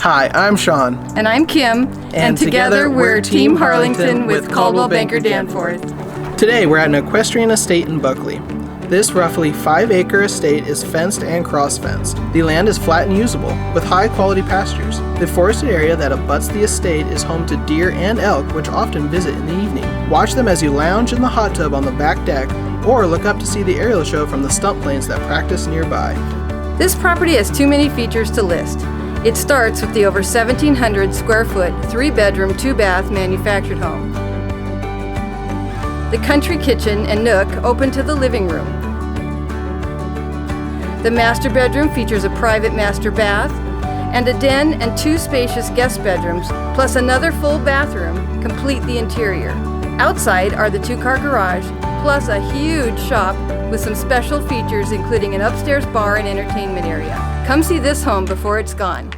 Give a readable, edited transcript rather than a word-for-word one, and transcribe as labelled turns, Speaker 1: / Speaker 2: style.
Speaker 1: Hi, I'm Sean.
Speaker 2: And I'm Kim. And together we're Team Harlington with Caldwell Banker Danforth.
Speaker 1: Today we're at an equestrian estate in Buckley. This roughly 5-acre estate is fenced and cross-fenced. The land is flat and usable, with high-quality pastures. The forested area that abuts the estate is home to deer and elk, which often visit in the evening. Watch them as you lounge in the hot tub on the back deck, or look up to see the aerial show from the stump planes that practice nearby.
Speaker 2: This property has too many features to list. It starts with the over 1,700 square foot, 3-bedroom, 2-bath manufactured home. The country kitchen and nook open to the living room. The master bedroom features a private master bath and a den and 2 spacious guest bedrooms, plus another full bathroom complete the interior. Outside are the 2-car garage, plus a huge shop with some special features including an upstairs bar and entertainment area. Come see this home before it's gone.